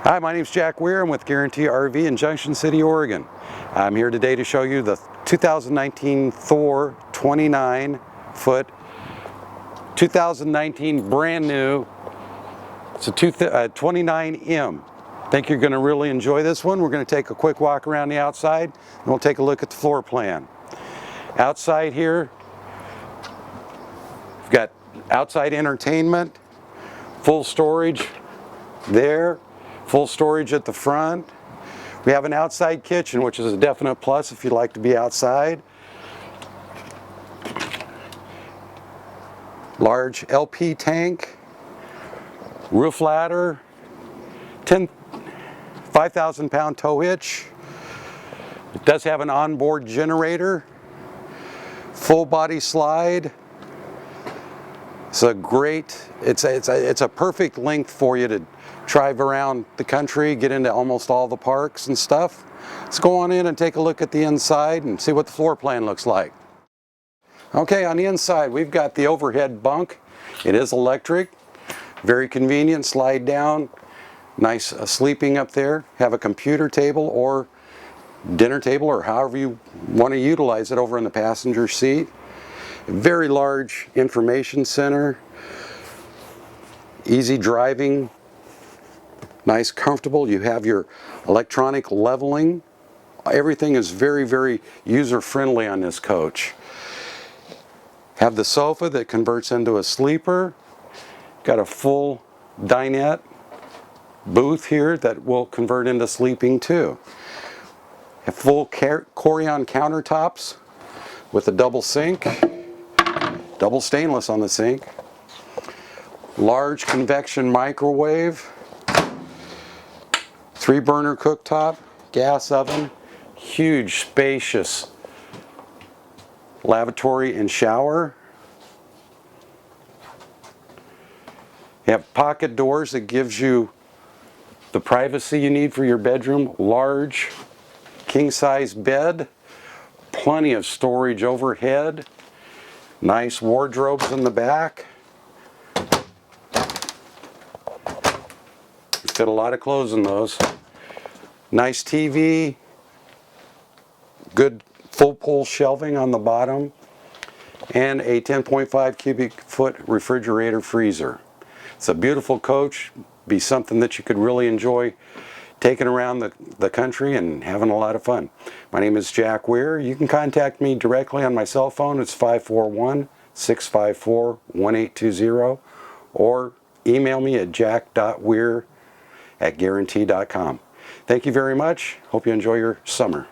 Hi, my name is Jack.Weir. I'm with Guaranty RV in Junction City, Oregon. I'm here today to show you the 2019 Thor 29-foot, 2019 brand new. It's a 29M. I think you're going to really enjoy this one. We're going to take a quick walk around the outside and we'll take a look at the floor plan. Outside here, we've got outside entertainment, full storage there. Full storage at the front. We have an outside kitchen, which is a definite plus if you like to be outside. Large LP tank, roof ladder, 5,000-pound tow hitch. It does have an onboard generator, full body slide. It's a great, it's a perfect length for you to drive around the country, get into almost all the parks and stuff. Let's go on in and take a look at the inside and see what the floor plan looks like. Okay, on the inside we've got the overhead bunk. It is electric, very convenient, slide down, nice sleeping up there. Have a computer table or dinner table or however you want to utilize it over in the passenger seat. Very large information center, easy driving, nice, comfortable. You have your electronic leveling. Everything is very, very user-friendly on this coach. Have the sofa that converts into a sleeper. Got a full dinette booth here that will convert into sleeping too. Have full Corian countertops with a double sink. Double stainless on the sink. Large convection microwave. 3-burner cooktop, gas oven, huge spacious lavatory and shower. You have pocket doors that gives you the privacy you need for your bedroom. Large king-size bed, plenty of storage overhead. Nice wardrobes in the back. Fit a lot of clothes in those. Nice TV. Good full pull shelving on the bottom. And a 10.5 cubic foot refrigerator freezer. It's a beautiful coach. Be something that you could really enjoy taking around the country and having a lot of fun. My name is Jack.Weir. You can contact me directly on my cell phone. It's 541-654-1820 or email me at jack.weir@guaranty.com. Thank you very much. Hope you enjoy your summer.